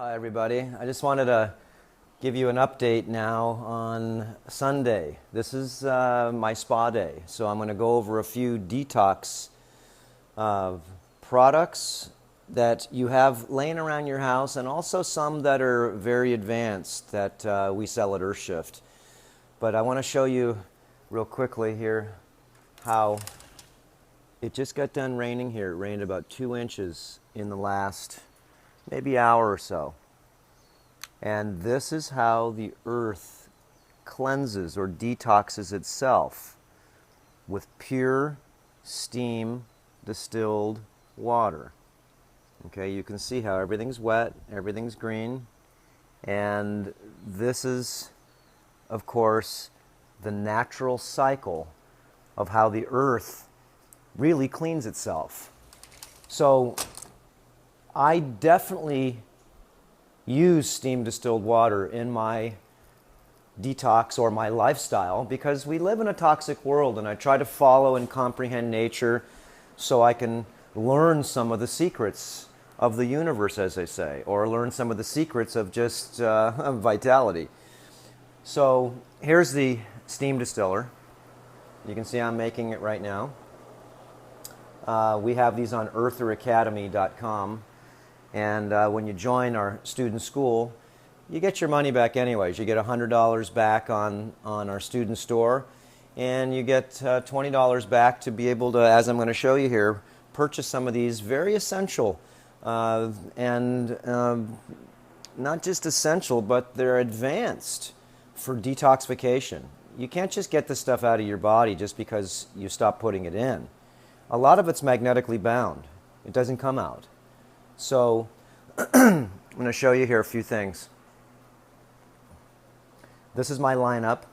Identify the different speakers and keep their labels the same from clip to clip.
Speaker 1: Hi everybody. I just wanted to give you an update now on Sunday. This is my spa day, so I'm going to go over a few detox products that you have laying around your house, and also some that are very advanced that we sell at Earthshift. But I want to show you real quickly here how it just got done raining here. It rained about 2 inches in the last maybe hour or so. And this is how the earth cleanses or detoxes itself with pure steam distilled water. Okay, you can see how everything's wet, everything's green, and this is, of course, the natural cycle of how the earth really cleans itself. So I definitely use steam distilled water in my detox or my lifestyle because we live in a toxic world, and I try to follow and comprehend nature so I can learn some of the secrets of the universe, as they say, or learn some of the secrets of just vitality. So here's the steam distiller. You can see I'm making it right now. We have these on eartheracademy.com. And when you join our student school, you get your money back anyways. You get $100 back on our student store, and you get $20 back to be able to, as I'm going to show you here, purchase some of these very essential and not just essential, but they're advanced for detoxification. You can't just get this stuff out of your body just because you stop putting it in. A lot of it's magnetically bound. It doesn't come out. So I'm going to show you here a few things. This is my lineup.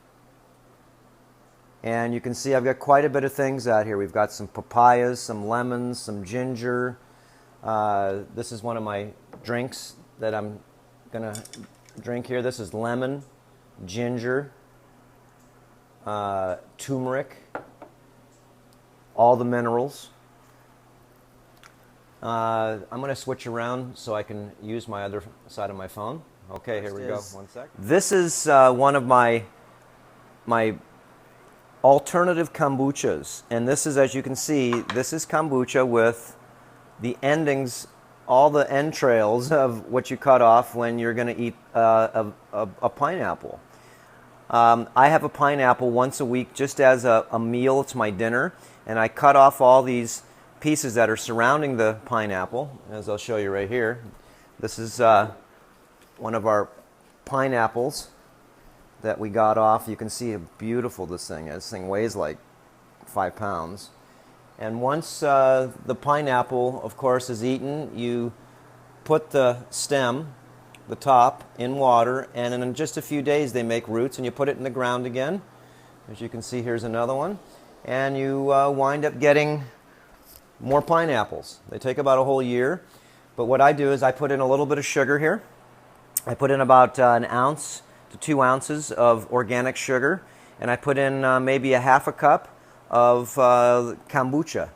Speaker 1: And you can see I've got quite a bit of things out here. We've got some papayas, some lemons, some ginger. This is one of my drinks that I'm going to drink here. This is lemon, ginger, turmeric, all the minerals. I'm going to switch around so I can use my other side of my phone. Okay, here we go. 1 sec. This is one of my alternative kombuchas. And this is, as you can see, this is kombucha with the endings, all the entrails of what you cut off when you're going to eat a pineapple. I have a pineapple once a week just as a meal. It's my dinner. And I cut off all these pieces that are surrounding the pineapple, as I'll show you right here. This is one of our pineapples that we got off. You can see how beautiful this thing is. This thing weighs like 5 pounds. And once the pineapple, of course, is eaten, you put the stem, the top, in water, and in just a few days they make roots, and you put it in the ground again. As you can see, here's another one. And you wind up getting more pineapples. They take about a whole year. But what I do is I put in a little bit of sugar here. I put in about an ounce to 2 ounces of organic sugar. And I put in maybe a half a cup of kombucha.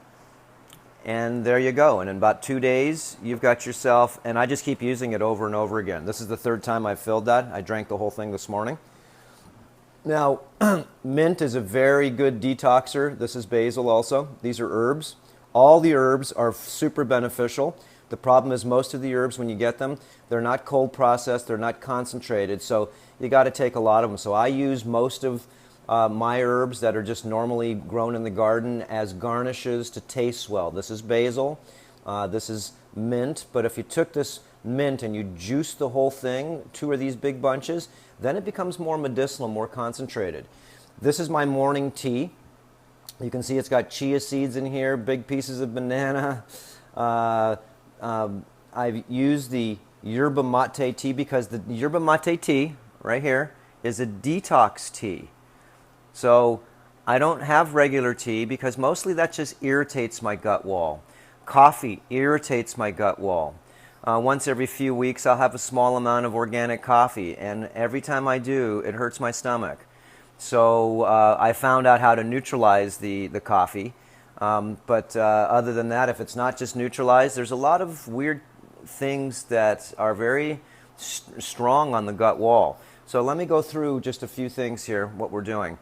Speaker 1: And there you go. And in about 2 days, you've got yourself, and I just keep using it over and over again. This is the 3rd time I've filled that. I drank the whole thing this morning. Now, mint is a very good detoxer. This is basil also. These are herbs. All the herbs are super beneficial. The problem is most of the herbs, when you get them, they're not cold processed, they're not concentrated, so you got to take a lot of them. So I use most of my herbs that are just normally grown in the garden as garnishes to taste well. This is basil, this is mint, but if you took this mint and you juice the whole thing, 2 of these big bunches, then it becomes more medicinal, more concentrated. This is my morning tea. You can see it's got chia seeds in here, big pieces of banana. I've used the yerba mate tea because the yerba mate tea, right here, is a detox tea. So I don't have regular tea because mostly that just irritates my gut wall. Coffee irritates my gut wall. Once every few weeks I'll have a small amount of organic coffee, and every time I do, it hurts my stomach. So I found out how to neutralize the coffee. But other than that, if it's not just neutralized, there's a lot of weird things that are very strong on the gut wall. So let me go through just a few things here, what we're doing.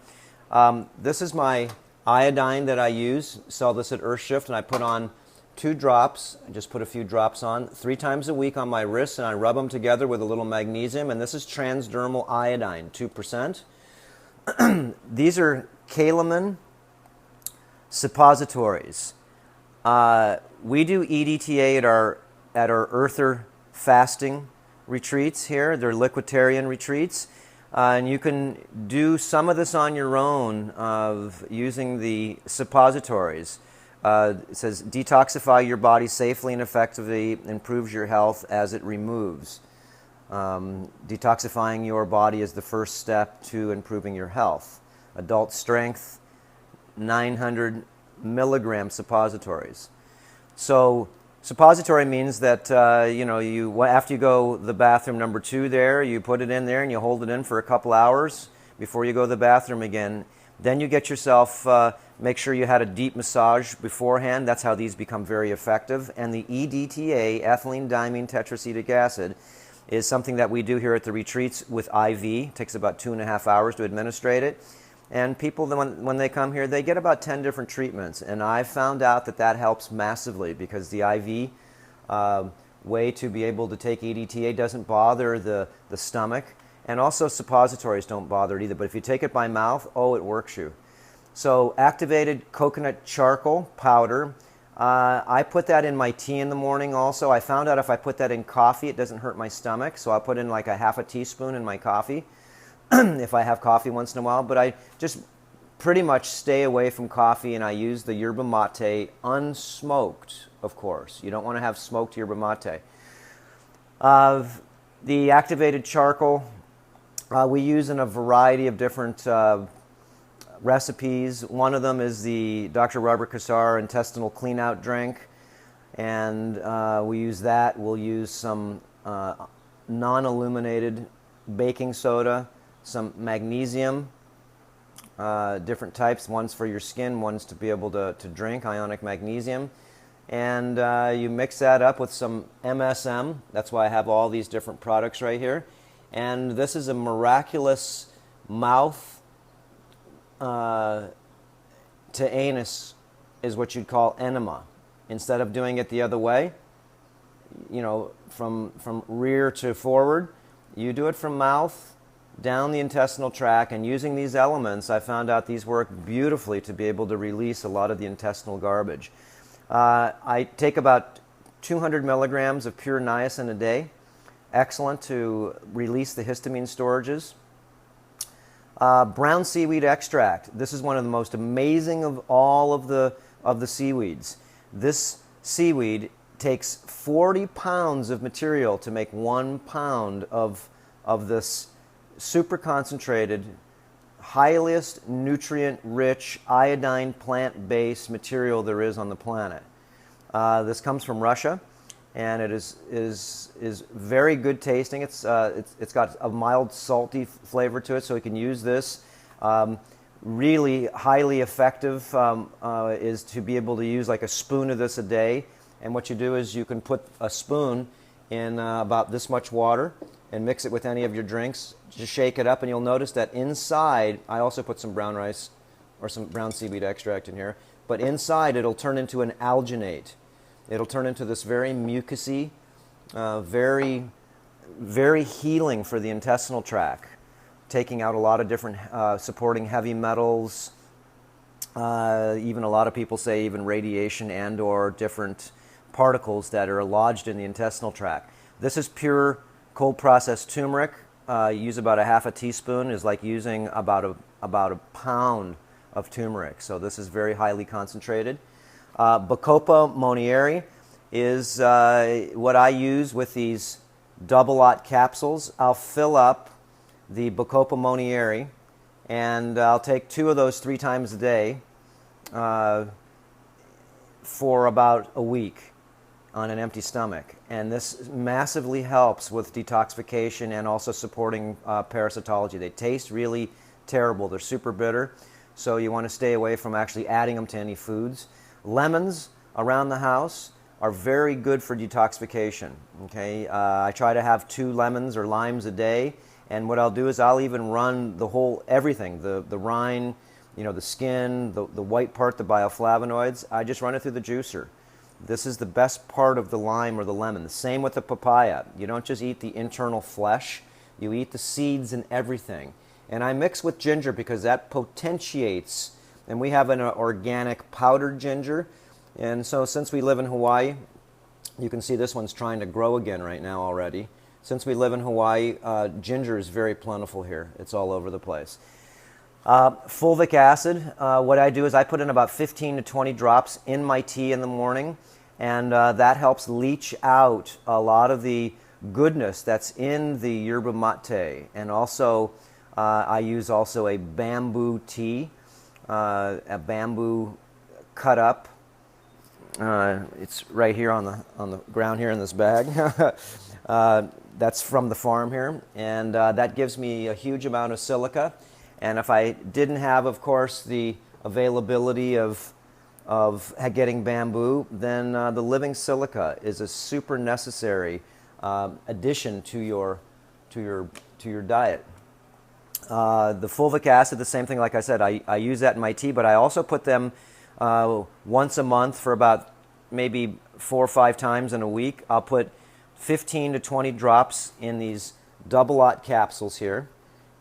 Speaker 1: This is my iodine that I use. Sell this at Earthshift, and I put on 2 drops. I just put a few drops on 3 times a week on my wrists, and I rub them together with a little magnesium. And this is transdermal iodine, 2%. These are Calamine suppositories. We do EDTA at our Earther fasting retreats here. They're liquiditarian retreats. And you can do some of this on your own of using the suppositories. It says, detoxify your body safely and effectively, improves your health as it removes. Detoxifying your body is the first step to improving your health. Adult strength, 900 milligram suppositories. So suppository means that after you go the bathroom number 2 there, you put it in there and you hold it in for a couple hours before you go to the bathroom again. Then you get yourself, make sure you had a deep massage beforehand. That's how these become very effective. And the EDTA, ethylene diamine tetracetic acid, is something that we do here at the retreats with IV. It takes about 2.5 hours to administrate it. And people, when they come here, they get about 10 different treatments. And I found out that that helps massively because the IV way to be able to take EDTA doesn't bother the stomach. And also suppositories don't bother it either. But if you take it by mouth, oh, it works you. So activated coconut charcoal powder. I put that in my tea in the morning also. I found out if I put that in coffee, it doesn't hurt my stomach. So I put in like a half a teaspoon in my coffee if I have coffee once in a while. But I just pretty much stay away from coffee, and I use the yerba mate unsmoked, of course. You don't want to have smoked yerba mate. The activated charcoal we use in a variety of different recipes. One of them is the Dr. Robert Cassar intestinal clean-out drink, and we use that. We'll use some non-illuminated baking soda, some magnesium, different types. One's for your skin, one's to be able to drink, ionic magnesium. And you mix that up with some MSM. That's why I have all these different products right here. And this is a miraculous mouth to anus is what you'd call enema. Instead of doing it the other way, from rear to forward, you do it from mouth down the intestinal tract. And using these elements, I found out these work beautifully to be able to release a lot of the intestinal garbage. I take about 200 milligrams of pure niacin a day. Excellent to release the histamine storages. Brown seaweed extract. This is one of the most amazing of all of the seaweeds. This seaweed takes 40 pounds of material to make 1 pound of this super concentrated, highest nutrient-rich, iodine plant-based material there is on the planet. This comes from Russia, and it is very good tasting. It's got a mild salty flavor to it, so you can use this. Really highly effective is to be able to use like a spoon of this a day. And what you do is you can put a spoon in about this much water and mix it with any of your drinks. Just shake it up, and you'll notice that inside, I also put some brown rice or some brown seaweed extract in here, but inside it'll turn into an alginate. It'll turn into this very mucousy, very, very healing for the intestinal tract, taking out a lot of different, supporting heavy metals, even a lot of people say even radiation and or different particles that are lodged in the intestinal tract. This is pure cold processed turmeric. Use about a half a teaspoon is like using about a pound of turmeric. So this is very highly concentrated. Bacopa monnieri is what I use with these double-aught capsules. I'll fill up the Bacopa monnieri, and I'll take 2 of those 3 times a day for about a week on an empty stomach. And this massively helps with detoxification and also supporting parasitology. They taste really terrible. They're super bitter, so you want to stay away from actually adding them to any foods. Lemons around the house. are very good for detoxification. Okay, I try to have 2 lemons or limes a day, and what I'll do is I'll even run the whole everything, the rind, you know, the skin, the white part, the bioflavonoids. I just run it through the juicer. This is the best part of the lime or the lemon. The same with the papaya. You don't just eat the internal flesh, you eat the seeds and everything. And I mix with ginger because that potentiates, and we have an organic powdered ginger. And so since we live in Hawaii, you can see this one's trying to grow again right now already. Since we live in Hawaii, ginger is very plentiful here. It's all over the place. Fulvic acid, what I do is I put in about 15 to 20 drops in my tea in the morning, and that helps leach out a lot of the goodness that's in the yerba mate. And also, I use also a bamboo tea, a bamboo cut up. It's right here on the ground here in this bag. That's from the farm here, and that gives me a huge amount of silica. And if I didn't have, of course, the availability of getting bamboo, then the living silica is a super necessary addition to your diet. The fulvic acid, the same thing. Like I said, I use that in my tea, but I also put them once a month for about maybe 4 or 5 times in a week. I'll put 15 to 20 drops in these double-aught capsules here.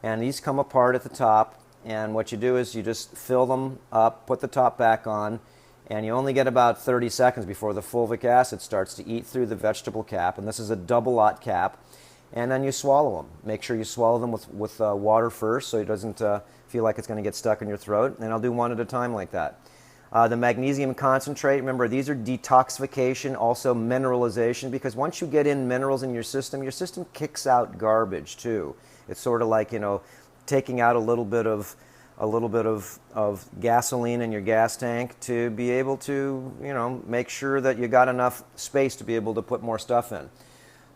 Speaker 1: And these come apart at the top, and what you do is you just fill them up, put the top back on, and you only get about 30 seconds before the fulvic acid starts to eat through the vegetable cap, and this is a double-aught cap, and then you swallow them. Make sure you swallow them with water first so it doesn't feel like it's going to get stuck in your throat, and I'll do one at a time like that. The magnesium concentrate, remember these are detoxification, also mineralization, because once you get in minerals in your system kicks out garbage too. It's sort of like, you know, taking out a little bit of gasoline in your gas tank to be able to, you know, make sure that you got enough space to be able to put more stuff in.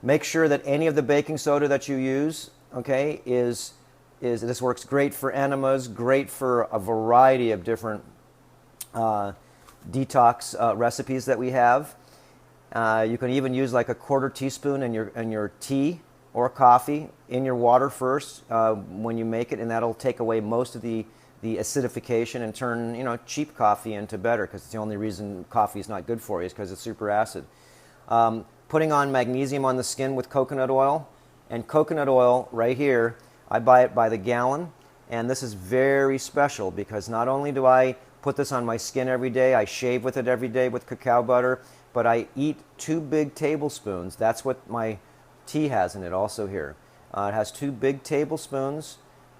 Speaker 1: Make sure that any of the baking soda that you use, okay, is this works great for enemas, great for a variety of different detox recipes that we have. You can even use like a 1/4 teaspoon in your tea or coffee in your water first when you make it, and that'll take away most of the acidification and turn, you know, cheap coffee into better, because it's the only reason coffee is not good for you is because it's super acid. Putting on magnesium on the skin with coconut oil, and coconut oil right here, I buy it by the gallon, and this is very special because not only do I put this on my skin every day, I shave with it every day with cacao butter, but I eat 2 big tablespoons. That's what my tea has in it also here. It has 2 big tablespoons,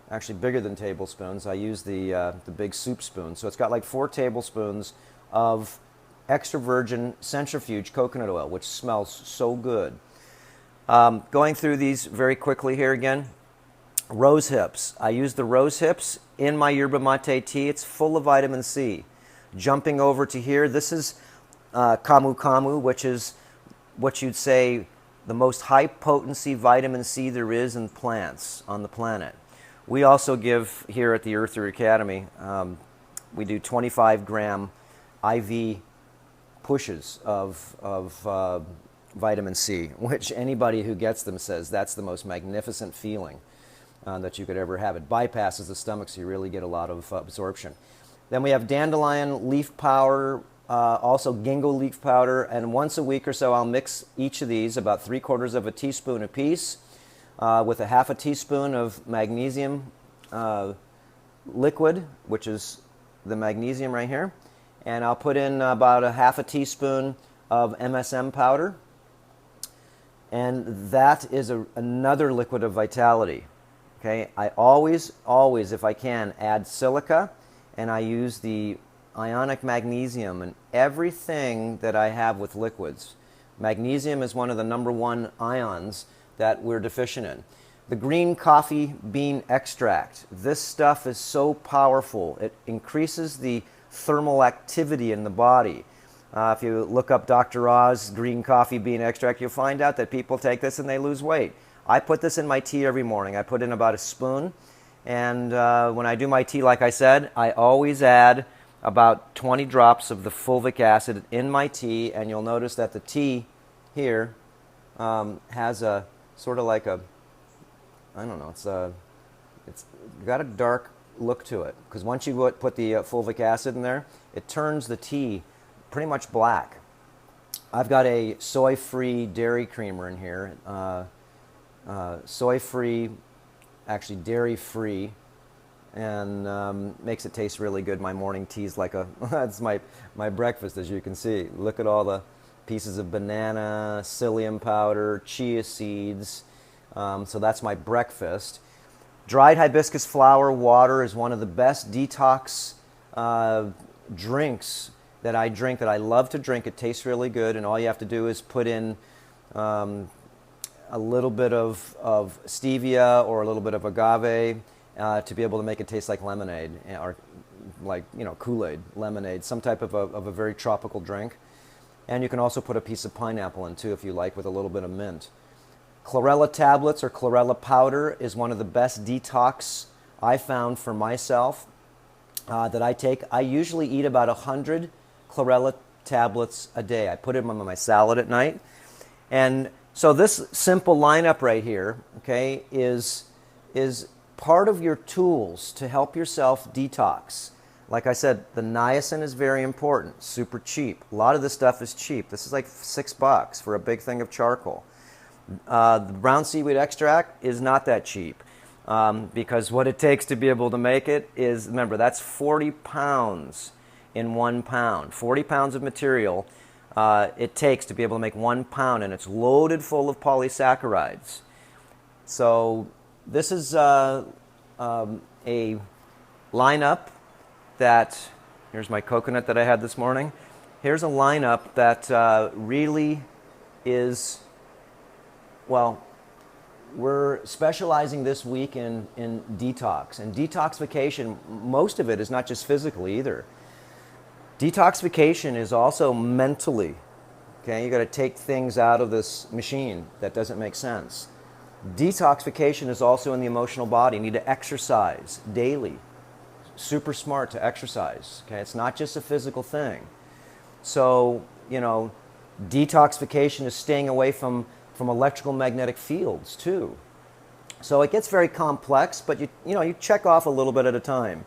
Speaker 1: actually bigger than tablespoons. I use the big soup spoon. So it's got like 4 tablespoons of extra virgin centrifuge coconut oil, which smells so good. Going through these very quickly here again. Rose hips. I use the rose hips in my yerba mate tea. It's full of vitamin C. Jumping over to here, this is camu camu, which is what you'd say the most high potency vitamin C there is in plants on the planet. We also give here at the Earther Academy, we do 25-gram IV pushes of vitamin C, which anybody who gets them says that's the most magnificent feeling that you could ever have. It bypasses the stomach, so you really get a lot of absorption. Then we have dandelion leaf powder, also ginkgo leaf powder, and once a week or so I'll mix each of these, about 3/4 of a teaspoon apiece, with a 1/2 teaspoon of magnesium liquid, which is the magnesium right here, and I'll put in about a 1/2 teaspoon of MSM powder, and that is another liquid of vitality. Okay, I always, if I can, add silica, and I use the ionic magnesium in everything that I have with liquids. Magnesium is one of the #1 ions that we're deficient in. The green coffee bean extract. This stuff is so powerful. It increases the thermal activity in the body. If you look up Dr. Oz green coffee bean extract, you'll find out that people take this and they lose weight. I put this in my tea every morning. I put in about a spoon, and when I do my tea, like I said, I always add about 20 drops of the fulvic acid in my tea, and you'll notice that the tea here has a sort of like a, I don't know, it's got a dark look to it, because once you put the fulvic acid in there, it turns the tea pretty much black. I've got a soy-free dairy creamer in here, soy-free, actually dairy-free, and makes it taste really good. My morning tea's like a, that's my breakfast, as you can see. Look at all the pieces of banana, psyllium powder, chia seeds, so that's my breakfast. Dried hibiscus flower water is one of the best detox drinks that I drink, that I love to drink. It tastes really good, and all you have to do is put in a little bit of stevia or a little bit of agave to be able to make it taste like lemonade, or like, you know, Kool-Aid, lemonade, some type of a very tropical drink. And you can also put a piece of pineapple in too, if you like, with a little bit of mint. Chlorella tablets or chlorella powder is one of the best detox I found for myself that I take. I usually eat about 100 chlorella tablets a day. I put them on my salad at night. And so this simple lineup right here, okay, is part of your tools to help yourself detox. Like I said, the niacin is very important, super cheap. A lot of this stuff is cheap. This is like $6 for a big thing of charcoal. The brown seaweed extract is not that cheap because what it takes to be able to make it is, remember, that's 40 pounds in 1 pound. 40 pounds of material it takes to be able to make 1 pound, and it's loaded full of polysaccharides. So this is a lineup that, here's my coconut that I had this morning. Here's a lineup that really is, well, we're specializing this week in detox. And detoxification, most of it is not just physically either. Detoxification is also mentally. Okay, you got to take things out of this machine that doesn't make sense. Detoxification is also in the emotional body. You need to exercise daily. Super smart to exercise. Okay, it's not just a physical thing. So, you know, detoxification is staying away from electrical magnetic fields too. So it gets very complex, but you check off a little bit at a time.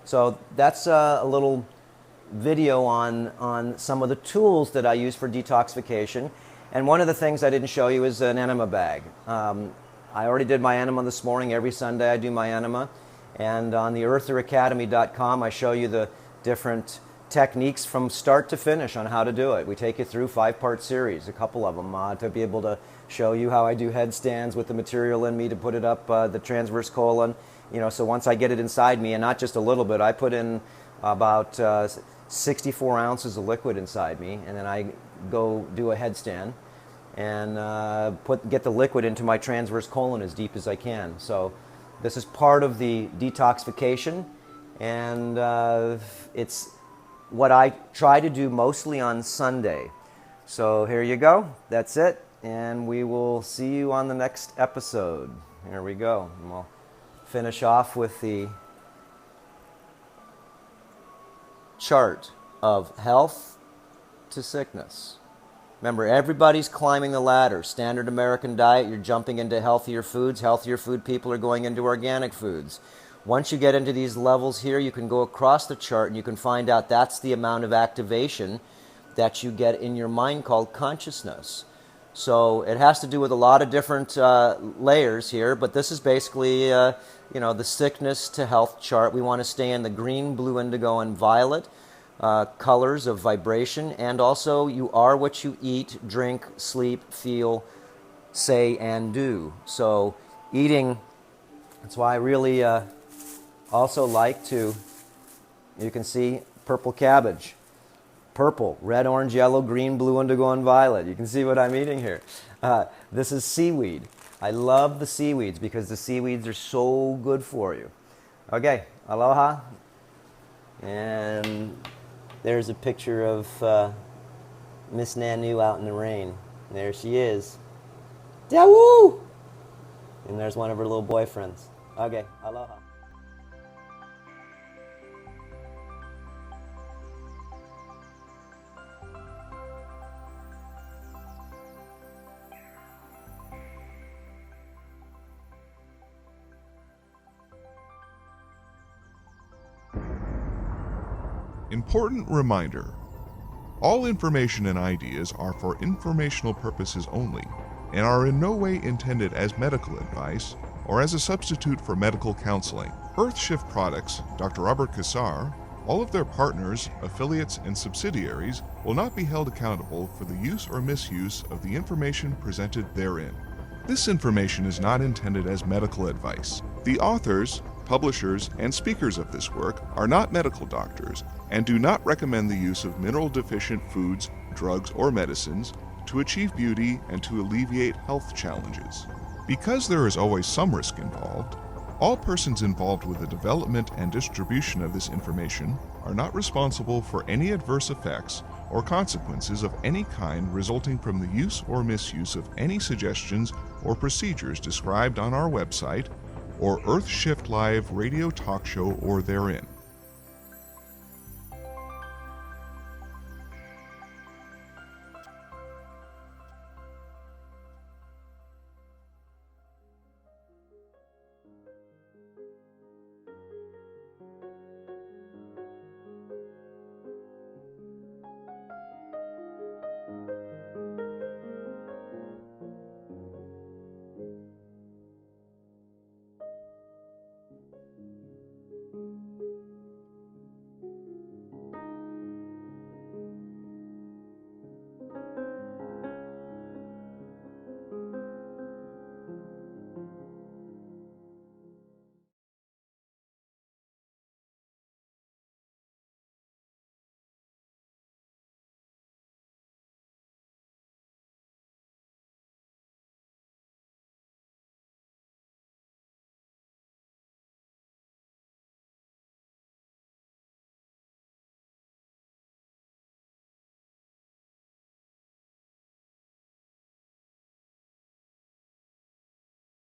Speaker 1: So that's a little video on some of the tools that I use for detoxification. And one of the things I didn't show you is an enema bag. I already did my enema this morning. Every Sunday I do my enema. And on the eartheracademy.com I show you the different techniques from start to finish on how to do it. We take you through 5-part series, a couple of them, to be able to show you how I do headstands with the material in me to put it up the transverse colon. So once I get it inside me, and not just a little bit, I put in about 64 ounces of liquid inside me, and then I go do a headstand and get the liquid into my transverse colon as deep as I can. So this is part of the detoxification, and it's what I try to do mostly on Sunday. So here you go. That's it. And we will see you on the next episode. Here we go. And we'll finish off with the chart of health to sickness. Remember, everybody's climbing the ladder. Standard American diet, you're jumping into healthier foods. Healthier food people are going into organic foods. Once you get into these levels here, you can go across the chart and you can find out that's the amount of activation that you get in your mind called consciousness. So it has to do with a lot of different layers here, but this is basically the sickness to health chart. We want to stay in the green, blue, indigo, and violet colors of vibration, and also you are what you eat, drink, sleep, feel, say, and do. So eating, that's why I really also like to, you can see purple cabbage. Purple, red, orange, yellow, green, blue, indigo, and violet. You can see what I'm eating here. This is seaweed. I love the seaweeds because the seaweeds are so good for you. Okay, aloha. And there's a picture of Miss Nanu out in the rain. There she is. Dawoo! And there's one of her little boyfriends. Okay, aloha.
Speaker 2: Important reminder. All information and ideas are for informational purposes only and are in no way intended as medical advice or as a substitute for medical counseling. Earthshift Products, Dr. Robert Cassar, all of their partners, affiliates, and subsidiaries will not be held accountable for the use or misuse of the information presented therein. This information is not intended as medical advice. The authors, publishers, and speakers of this work are not medical doctors and do not recommend the use of mineral-deficient foods, drugs, or medicines to achieve beauty and to alleviate health challenges. Because there is always some risk involved, all persons involved with the development and distribution of this information are not responsible for any adverse effects or consequences of any kind resulting from the use or misuse of any suggestions or procedures described on our website or Earthshift Live radio talk show or therein.